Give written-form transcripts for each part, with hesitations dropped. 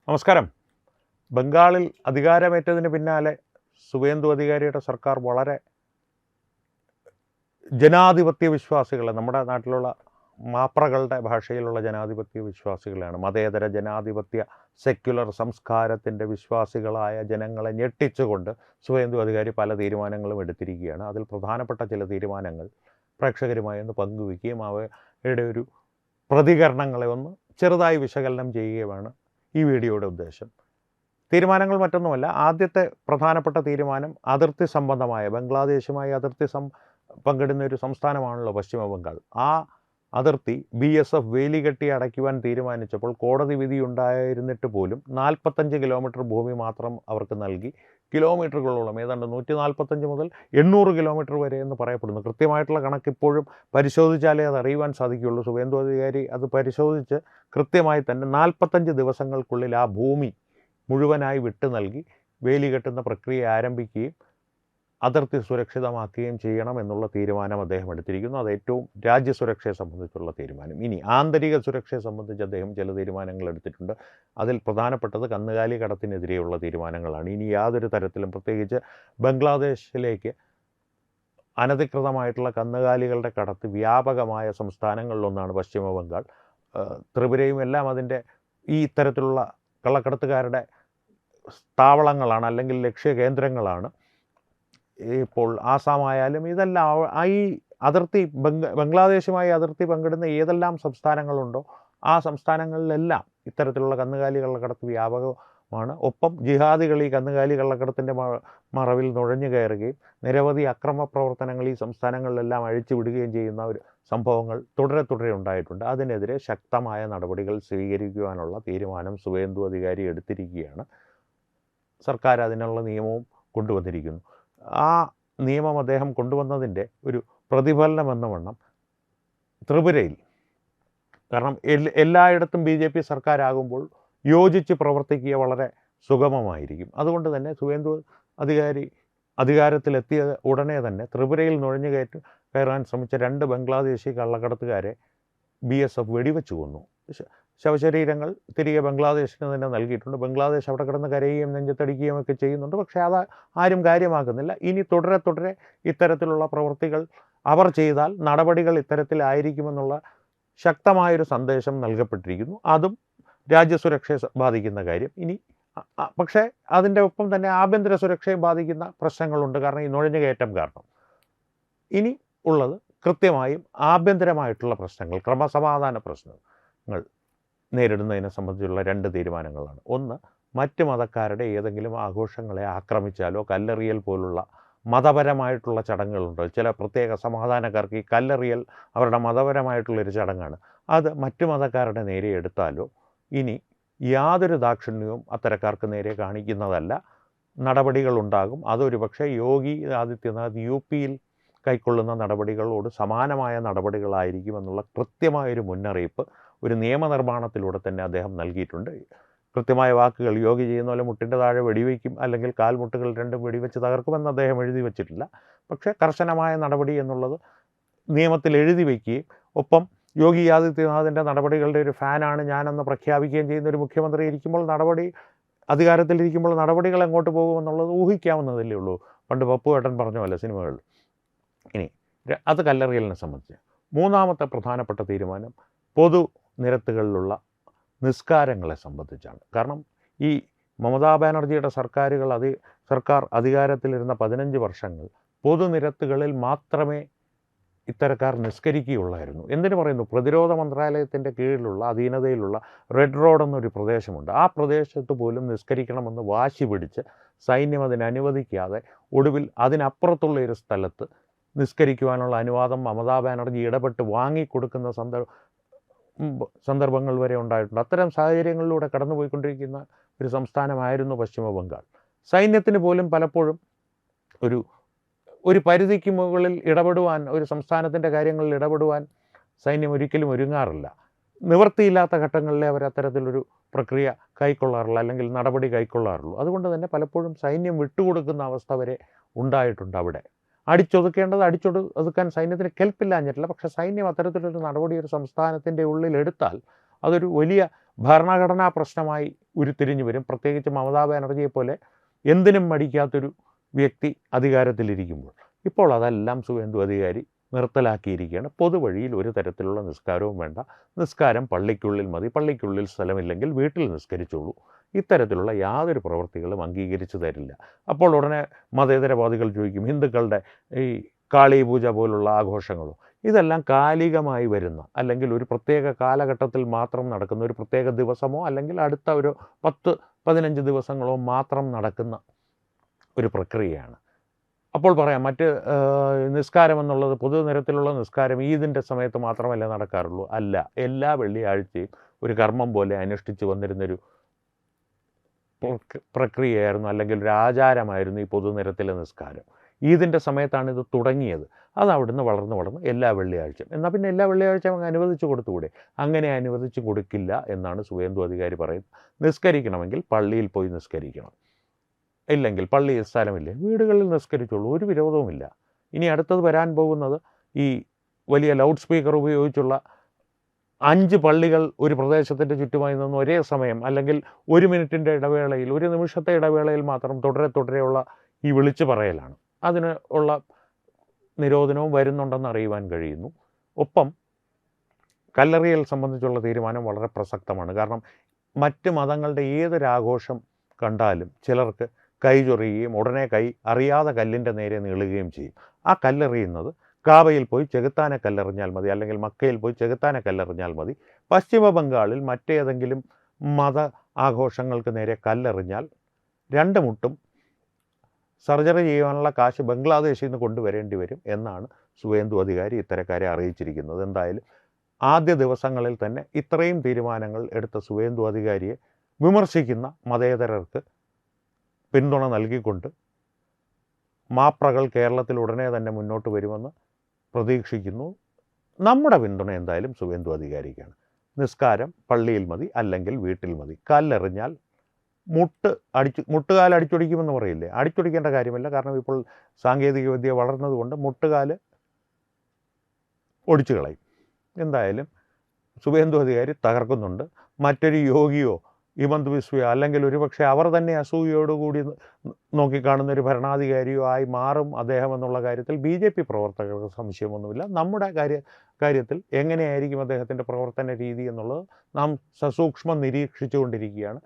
നമസ്കാരം. ബംഗാളിൽ അധികാരമേറ്റതിന് പിന്നാലെ സുവേന്ദു അധികാരിയുടെ സർക്കാർ വളരെ ജനാധിപത്യ വിശ്വാസികളെ, നമ്മുടെ നാട്ടിലുള്ള മാപ്രകളുടെ ഭാഷയിലുള്ള ജനാധിപത്യ വിശ്വാസികളാണ്, മതേതര ജനാധിപത്യ സെക്യുലർ സംസ്കാരത്തിൻ്റെ വിശ്വാസികളായ ജനങ്ങളെ ഞെട്ടിച്ചുകൊണ്ട് സുവേന്ദു അധികാരി പല തീരുമാനങ്ങളും എടുത്തിരിക്കുകയാണ്. അതിൽ പ്രധാനപ്പെട്ട ചില തീരുമാനങ്ങൾ പ്രേക്ഷകരുമായി ഒന്ന് പങ്കുവയ്ക്കുകയും അവയുടെ ഒരു പ്രതികരണങ്ങളെ ഒന്ന് ചെറുതായി വിശകലനം ചെയ്യുകയുമാണ് ഈ വീഡിയോയുടെ ഉദ്ദേശം. തീരുമാനങ്ങൾ മറ്റൊന്നുമല്ല. ആദ്യത്തെ പ്രധാനപ്പെട്ട തീരുമാനം അതിർത്തി സംബന്ധമായ, ബംഗ്ലാദേശുമായി അതിർത്തി പങ്കിടുന്ന ഒരു സംസ്ഥാനമാണല്ലോ പശ്ചിമ ബംഗാൾ. ആ അതിർത്തി BSF വേലി കെട്ടി അടയ്ക്കുവാൻ തീരുമാനിച്ചപ്പോൾ കോടതി വിധി ഉണ്ടായിരുന്നിട്ട് പോലും 45 കിലോമീറ്റർ ഭൂമി മാത്രം അവർക്ക് നൽകി. കിലോമീറ്ററുകളോളം, ഏതാണ്ട് 145 മുതൽ 800 കിലോമീറ്റർ വരെ എന്ന് പറയപ്പെടുന്നു. കൃത്യമായിട്ടുള്ള കണക്ക് ഇപ്പോഴും പരിശോധിച്ചാലേ അത് അറിയുവാൻ സാധിക്കുകയുള്ളൂ. സുവേന്ദു അധികാരി അത് പരിശോധിച്ച് കൃത്യമായി തന്നെ 45 ദിവസങ്ങൾക്കുള്ളിൽ ആ ഭൂമി മുഴുവനായി വിട്ടു നൽകി വേലി കെട്ടുന്ന പ്രക്രിയ ആരംഭിക്കുകയും അതിർത്തി സുരക്ഷിതമാക്കുകയും ചെയ്യണം എന്നുള്ള തീരുമാനം അദ്ദേഹം എടുത്തിരിക്കുന്നു. അത് ഏറ്റവും രാജ്യസുരക്ഷയെ സംബന്ധിച്ചുള്ള തീരുമാനം. ഇനി ആന്തരിക സുരക്ഷയെ സംബന്ധിച്ച് അദ്ദേഹം ചില തീരുമാനങ്ങൾ എടുത്തിട്ടുണ്ട്. അതിൽ പ്രധാനപ്പെട്ടത് കന്നുകാലി കടത്തിനെതിരെയുള്ള തീരുമാനങ്ങളാണ്. ഇനി യാതൊരു തരത്തിലും, പ്രത്യേകിച്ച് ബംഗ്ലാദേശിലേക്ക് അനധികൃതമായിട്ടുള്ള കന്നുകാലികളുടെ കടത്ത് വ്യാപകമായ സംസ്ഥാനങ്ങളിലൊന്നാണ് പശ്ചിമ ബംഗാൾ. ത്രിപുരയും എല്ലാം അതിൻ്റെ ഈ ഇത്തരത്തിലുള്ള കള്ളക്കടത്തുകാരുടെ താവളങ്ങളാണ്, അല്ലെങ്കിൽ ലക്ഷ്യ കേന്ദ്രങ്ങളാണ്. ഇപ്പോൾ ആസാമായാലും ഇതെല്ലാം ഈ അതിർത്തി ബംഗ്ലാദേശുമായി അതിർത്തി പങ്കിടുന്ന ഏതെല്ലാം സംസ്ഥാനങ്ങളുണ്ടോ ആ സംസ്ഥാനങ്ങളിലെല്ലാം ഇത്തരത്തിലുള്ള കന്നുകാലി കള്ളക്കടത്ത് വ്യാപകമാണ്. ഒപ്പം ജിഹാദികൾ ഈ കന്നുകാലി കള്ളക്കടത്തിൻ്റെ മറവിൽ നുഴഞ്ഞു കയറുകയും നിരവധി അക്രമ പ്രവർത്തനങ്ങൾ ഈ സംസ്ഥാനങ്ങളിലെല്ലാം അഴിച്ചു വിടുകയും ചെയ്യുന്ന ഒരു സംഭവങ്ങൾ തുടരെ ഉണ്ടായിട്ടുണ്ട്. അതിനെതിരെ ശക്തമായ നടപടികൾ സ്വീകരിക്കുവാനുള്ള തീരുമാനം സുവേന്ദു അധികാരി എടുത്തിരിക്കുകയാണ്. സർക്കാർ അതിനുള്ള നിയമവും കൊണ്ടുവന്നിരിക്കുന്നു. ആ നിയമം അദ്ദേഹം കൊണ്ടുവന്നതിൻ്റെ ഒരു പ്രതിഫലനം എന്ന വണ്ണം ത്രിപുരയിൽ, കാരണം എല്ലായിടത്തും BJP സർക്കാരാകുമ്പോൾ യോജിച്ച് പ്രവർത്തിക്കുക വളരെ സുഗമമായിരിക്കും. അതുകൊണ്ട് തന്നെ സുവേന്ദു അധികാരി അധികാരത്തിലെത്തിയ ഉടനെ തന്നെ ത്രിപുരയിൽ നുഴഞ്ഞു കയറാൻ ശ്രമിച്ച 2 ബംഗ്ലാദേശി കള്ളക്കടത്തുകാരെ BSF വെടിവെച്ച് കൊന്നു. ശവശരീരങ്ങൾ തിരികെ ബംഗ്ലാദേശിന് തന്നെ നൽകിയിട്ടുണ്ട്. ബംഗ്ലാദേശ് അവിടെ കിടന്ന് കരയുകയും നെഞ്ചത്തടിക്കുകയും ഒക്കെ ചെയ്യുന്നുണ്ട്. പക്ഷേ അത് ആരും കാര്യമാക്കുന്നില്ല. ഇനി തുടരെ ഇത്തരത്തിലുള്ള പ്രവൃത്തികൾ അവർ ചെയ്താൽ നടപടികൾ ഇത്തരത്തിലായിരിക്കുമെന്നുള്ള ശക്തമായൊരു സന്ദേശം നൽകപ്പെട്ടിരിക്കുന്നു. അതും രാജ്യസുരക്ഷയെ ബാധിക്കുന്ന കാര്യം. ഇനി പക്ഷേ അതിൻ്റെ ഒപ്പം തന്നെ ആഭ്യന്തര സുരക്ഷയെ ബാധിക്കുന്ന പ്രശ്നങ്ങളുണ്ട്. കാരണം ഈ നുഴഞ്ഞുകയറ്റം കാരണം. ഇനി ഉള്ളത് കൃത്യമായും ആഭ്യന്തരമായിട്ടുള്ള പ്രശ്നങ്ങൾ, ക്രമസമാധാന പ്രശ്നങ്ങൾ നേരിടുന്നതിനെ സംബന്ധിച്ചുള്ള 2 തീരുമാനങ്ങളാണ്. ഒന്ന്, മറ്റ് മതക്കാരുടെ ഏതെങ്കിലും ആഘോഷങ്ങളെ ആക്രമിച്ചാലോ, കല്ലെറിയൽ പോലുള്ള മതപരമായിട്ടുള്ള ചടങ്ങുകളുണ്ട്. ചില പ്രത്യേക സമാധാനക്കാർക്ക് ഈ കല്ലെറിയൽ അവരുടെ മതപരമായിട്ടുള്ളൊരു ചടങ്ങാണ്. അത് മറ്റു മതക്കാരുടെ നേരെ എടുത്താലോ ഇനി യാതൊരു ദാക്ഷിണ്യവും അത്തരക്കാർക്ക് നേരെ കാണിക്കുന്നതല്ല, നടപടികളുണ്ടാകും. അതൊരു പക്ഷേ യോഗി ആദിത്യനാഥ് UPയിൽ കൈക്കൊള്ളുന്ന നടപടികളോട് സമാനമായ നടപടികളായിരിക്കുമെന്നുള്ള കൃത്യമായൊരു മുന്നറിയിപ്പ് ഒരു നിയമനിർമ്മാണത്തിലൂടെ തന്നെ അദ്ദേഹം നൽകിയിട്ടുണ്ട്. കൃത്യമായ വാക്കുകൾ, യോഗി ചെയ്യുന്ന പോലെ മുട്ടിൻ്റെ താഴെ വെടിവെക്കും, അല്ലെങ്കിൽ കാൽമുട്ടുകൾ 2 വെടിവെച്ച് തകർക്കുമെന്ന് അദ്ദേഹം എഴുതി വച്ചിട്ടില്ല. പക്ഷേ കർശനമായ നടപടി എന്നുള്ളത് നിയമത്തിൽ എഴുതി വയ്ക്കുകയും ഒപ്പം യോഗി ആദിത്യനാഥിൻ്റെ നടപടികളുടെ ഒരു ഫാനാണ് ഞാനെന്ന് പ്രഖ്യാപിക്കുകയും ചെയ്യുന്ന ഒരു മുഖ്യമന്ത്രി ഇരിക്കുമ്പോൾ, അധികാരത്തിലിരിക്കുമ്പോൾ നടപടികൾ എങ്ങോട്ട് പോകുമെന്നുള്ളത് ഊഹിക്കാവുന്നതല്ലേ ഉള്ളൂ. പണ്ട് പപ്പുവേട്ടൻ പറഞ്ഞ പോലെ സിനിമകളിൽ. ഇനി അത് കല്ലെറിയലിനെ സംബന്ധിച്ച്. മൂന്നാമത്തെ പ്രധാനപ്പെട്ട തീരുമാനം പൊതു നിരത്തുകളിലുള്ള നിസ്കാരങ്ങളെ സംബന്ധിച്ചാണ്. കാരണം ഈ മമതാ ബാനർജിയുടെ സർക്കാർ അധികാരത്തിലിരുന്ന 15 വർഷങ്ങൾ പൊതുനിരത്തുകളിൽ മാത്രമേ ഇത്തരക്കാർ നിസ്കരിക്കുകയുള്ളായിരുന്നു. എന്തിനു പറയുന്നു? പ്രതിരോധ മന്ത്രാലയത്തിൻ്റെ കീഴിലുള്ള അധീനതയിലുള്ള റെഡ് റോഡ് എന്നൊരു പ്രദേശമുണ്ട്. ആ പ്രദേശത്ത് പോലും നിസ്കരിക്കണമെന്ന് വാശി പിടിച്ച് സൈന്യം അതിനനുവദിക്കാതെ ഒടുവിൽ അതിനപ്പുറത്തുള്ള ഒരു സ്ഥലത്ത് നിസ്കരിക്കുവാനുള്ള അനുവാദം മമതാ ബാനർജി ഇടപെട്ട് വാങ്ങിക്കൊടുക്കുന്ന സന്ദർഭങ്ങൾ വരെ ഉണ്ടായിട്ടുണ്ട്. അത്തരം സാഹചര്യങ്ങളിലൂടെ കടന്നുപോയിക്കൊണ്ടിരിക്കുന്ന ഒരു സംസ്ഥാനമായിരുന്നു പശ്ചിമ ബംഗാൾ. സൈന്യത്തിന് പോലും പലപ്പോഴും ഒരു പരിധിക്ക് മുകളിൽ ഇടപെടുവാൻ, ഒരു സംസ്ഥാനത്തിൻ്റെ കാര്യങ്ങളിൽ ഇടപെടുവാൻ സൈന്യം ഒരിക്കലും ഒരുങ്ങാറില്ല. നിവൃത്തിയില്ലാത്ത ഘട്ടങ്ങളിലെ അവർ അത്തരത്തിലൊരു പ്രക്രിയ കൈക്കൊള്ളാറില്ല, അല്ലെങ്കിൽ നടപടി കൈക്കൊള്ളാറുള്ളൂ. അതുകൊണ്ട് തന്നെ പലപ്പോഴും സൈന്യം വിട്ടുകൊടുക്കുന്ന അവസ്ഥ വരെ ഉണ്ടായിട്ടുണ്ട്. അവിടെ അടിച്ചൊതുക്കേണ്ടത് അടിച്ചൊതുക്കാൻ സൈന്യത്തിന് കെൽപ്പില്ലാഞ്ഞിട്ടില്ല. പക്ഷേ സൈന്യം അത്തരത്തിലൊരു നടപടി ഒരു സംസ്ഥാനത്തിൻ്റെ ഉള്ളിൽ എടുത്താൽ അതൊരു വലിയ ഭരണഘടനാ പ്രശ്നമായി ഉരുത്തിരിഞ്ഞു വരും. പ്രത്യേകിച്ച് മമതാ ബാനർജിയെ പോലെ എന്തിനും മടിക്കാത്തൊരു വ്യക്തി അധികാരത്തിലിരിക്കുമ്പോൾ. ഇപ്പോൾ അതെല്ലാം സുവേന്ദു അധികാരി നിർത്തലാക്കിയിരിക്കുകയാണ്. പൊതുവഴിയിൽ ഒരു തരത്തിലുള്ള നിസ്കാരവും വേണ്ട, നിസ്കാരം പള്ളിക്കുള്ളിൽ മതി, പള്ളിക്കുള്ളിൽ സ്ഥലമില്ലെങ്കിൽ വീട്ടിൽ നിസ്കരിച്ചോളൂ, ഇത്തരത്തിലുള്ള യാതൊരു പ്രവൃത്തികളും അംഗീകരിച്ചു തരില്ല. അപ്പോൾ ഉടനെ മതേതരവാദികൾ ചോദിക്കും, ഹിന്ദുക്കളുടെ ഈ കാളി പൂജ പോലുള്ള ആഘോഷങ്ങളോ? ഇതെല്ലാം കാലികമായി വരുന്ന, അല്ലെങ്കിൽ ഒരു പ്രത്യേക കാലഘട്ടത്തിൽ മാത്രം നടക്കുന്ന, ഒരു പ്രത്യേക ദിവസമോ അല്ലെങ്കിൽ അടുത്ത ഒരു 10-15 ദിവസങ്ങളോ മാത്രം നടക്കുന്ന ഒരു പ്രക്രിയയാണ്. അപ്പോൾ പറയാം, മറ്റ് നിസ്കാരം എന്നുള്ളത് പൊതുനിരത്തിലുള്ള നിസ്കാരം ഈദിൻ്റെ സമയത്ത് മാത്രമല്ല നടക്കാറുള്ളൂ. അല്ല, എല്ലാ വെള്ളിയാഴ്ചയും ഒരു കർമ്മം പോലെ അനുഷ്ഠിച്ചു വന്നിരുന്നൊരു പ്രക്രിയയായിരുന്നു, അല്ലെങ്കിൽ ഒരു ആചാരമായിരുന്നു ഈ പൊതുനിരത്തിലെ നിസ്കാരം. ഈദിൻ്റെ സമയത്താണ് ഇത് തുടങ്ങിയത്. അത് അവിടുന്ന് വളർന്ന് എല്ലാ വെള്ളിയാഴ്ചയും. എന്നാൽ പിന്നെ എല്ലാ വെള്ളിയാഴ്ചയും അങ്ങ് അനുവദിച്ചു കൊടുത്തുകൂടെ? അങ്ങനെ അനുവദിച്ചു കൊടുക്കില്ല എന്നാണ് സുവേന്ദു അധികാരി പറയുന്നത്. നിസ്കരിക്കണമെങ്കിൽ പള്ളിയിൽ പോയി നിസ്കരിക്കണം, ഇല്ലെങ്കിൽ പള്ളിയിൽ സ്ഥലമില്ലേ വീടുകളിൽ നിസ്കരിച്ചോളൂ, ഒരു വിരോധവുമില്ല. ഇനി അടുത്തത് വരാൻ പോകുന്നത് ഈ വലിയ ലൗഡ് സ്പീക്കർ ഉപയോഗിച്ചുള്ള 5 പള്ളികൾ ഒരു പ്രദേശത്തിൻ്റെ ചുറ്റുമായി നിന്ന് ഒരേ സമയം, അല്ലെങ്കിൽ 1 മിനിറ്റിൻ്റെ ഇടവേളയിൽ, 1 നിമിഷത്തെ ഇടവേളയിൽ മാത്രം തുടരെയുള്ള ഈ വിളിച്ചു പറയലാണ്. അതിന് ഉള്ള നിരോധനവും വരുന്നുണ്ടെന്ന് അറിയുവാൻ കഴിയുന്നു. ഒപ്പം കല്ലെറിയൽ സംബന്ധിച്ചുള്ള തീരുമാനം വളരെ പ്രസക്തമാണ്. കാരണം മറ്റ് മതങ്ങളുടെ ഏതൊരാഘോഷം കണ്ടാലും ചിലർക്ക് കൈ ചൊറിയുകയും ഉടനെ കൈ അറിയാതെ കല്ലിൻ്റെ നേരെ നീളുകയും ചെയ്യും. ആ കല്ലെറിയുന്നത് കാബയിൽ പോയി ചെകുത്താനെ കല്ലെറിഞ്ഞാൽ മതി, അല്ലെങ്കിൽ മക്കയിൽ പോയി ചെകുത്താനെ കല്ലെറിഞ്ഞാൽ മതി. പശ്ചിമ ബംഗാളിൽ മറ്റേതെങ്കിലും മത ആഘോഷങ്ങൾക്ക് നേരെ കല്ലെറിഞ്ഞാൽ 2 മുട്ടും സർജറി ചെയ്യാനുള്ള കാശ് ബംഗ്ലാദേശിൽ നിന്ന് കൊണ്ടുവരേണ്ടി വരും എന്നാണ് സുവേന്ദു അധികാരി ഇത്തരക്കാരെ അറിയിച്ചിരിക്കുന്നത്. എന്തായാലും ആദ്യ ദിവസങ്ങളിൽ തന്നെ ഇത്രയും തീരുമാനങ്ങൾ എടുത്ത സുവേന്ദു അധികാരിയെ വിമർശിക്കുന്ന മതേതരർക്ക് പിന്തുണ നൽകിക്കൊണ്ട് മാപ്രകൾ കേരളത്തിൽ ഉടനെ തന്നെ മുന്നോട്ട് വരുമെന്ന് പ്രതീക്ഷിക്കുന്നു. നമ്മുടെ പിന്തുണ എന്തായാലും സുവേന്ദു അധികാരിക്കാണ്. നിസ്കാരം പള്ളിയിൽ മതി, അല്ലെങ്കിൽ വീട്ടിൽ മതി. കല്ലെറിഞ്ഞാൽ മുട്ടുകാൽ അടിച്ചൊടിക്കുമെന്ന് പറയില്ലേ, അടിച്ചൊടിക്കേണ്ട കാര്യമില്ല. കാരണം ഇപ്പോൾ സാങ്കേതികവിദ്യ വളർന്നതുകൊണ്ട് മുട്ടുകാൽ ഒടിച്ചു കളയും. എന്തായാലും സുവേന്ദു അധികാരി തകർക്കുന്നുണ്ട്. മറ്റൊരു യോഗിയോ ഹിമന്ത് ബിസ്വയോ, അല്ലെങ്കിൽ ഒരുപക്ഷെ അവർ തന്നെ അസൂയയോടുകൂടി നോക്കിക്കാണുന്ന ഒരു ഭരണാധികാരിയോ ആയി മാറും അദ്ദേഹം എന്നുള്ള കാര്യത്തിൽ BJP പ്രവർത്തകർക്ക് സംശയമൊന്നുമില്ല. നമ്മുടെ കാര്യത്തിൽ എങ്ങനെയായിരിക്കും അദ്ദേഹത്തിൻ്റെ പ്രവർത്തന രീതി എന്നുള്ളത് നാം സസൂക്ഷ്മം നിരീക്ഷിച്ചുകൊണ്ടിരിക്കുകയാണ്.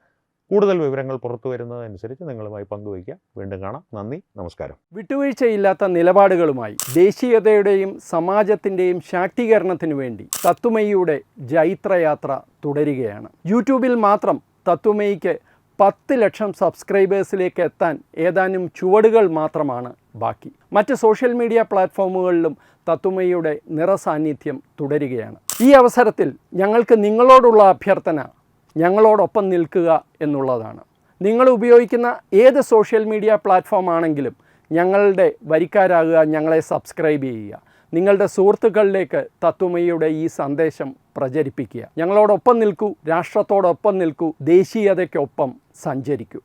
കൂടുതൽ വിവരങ്ങൾ പുറത്തു വരുന്നതനുസരിച്ച് നിങ്ങളുമായി പങ്കുവയ്ക്കാം. വീണ്ടും കാണാം. നന്ദി, നമസ്കാരം. വിട്ടുവീഴ്ചയില്ലാത്ത നിലപാടുകളുമായി ദേശീയതയുടെയും സമാജത്തിൻ്റെയും ശാക്തീകരണത്തിനു വേണ്ടി തത്വമയിയുടെ ജൈത്രയാത്ര തുടരുകയാണ്. യൂട്യൂബിൽ മാത്രം തത്വമയിക്ക് 10 ലക്ഷം സബ്സ്ക്രൈബേഴ്സിലേക്ക് എത്താൻ ഏതാനും ചുവടുകൾ മാത്രമാണ് ബാക്കി. മറ്റ് സോഷ്യൽ മീഡിയ പ്ലാറ്റ്ഫോമുകളിലും തത്വമയിയുടെ നിറസാന്നിധ്യം തുടരുകയാണ്. ഈ അവസരത്തിൽ ഞങ്ങൾക്ക് നിങ്ങളോടുള്ള അഭ്യർത്ഥന ഞങ്ങളോടൊപ്പം നിൽക്കുക എന്നുള്ളതാണ്. നിങ്ങൾ ഉപയോഗിക്കുന്ന ഏത് സോഷ്യൽ മീഡിയ പ്ലാറ്റ്ഫോം ആണെങ്കിലും ഞങ്ങളുടെ വരിക്കാരാകുക, ഞങ്ങളെ സബ്സ്ക്രൈബ് ചെയ്യുക, നിങ്ങളുടെ സുഹൃത്തുക്കളിലേക്ക് തത്വമയിയുടെ ഈ സന്ദേശം പ്രചരിപ്പിക്കുക. ഞങ്ങളോടൊപ്പം നിൽക്കൂ, രാഷ്ട്രത്തോടൊപ്പം നിൽക്കൂ, ദേശീയതയ്ക്കൊപ്പം സഞ്ചരിക്കൂ.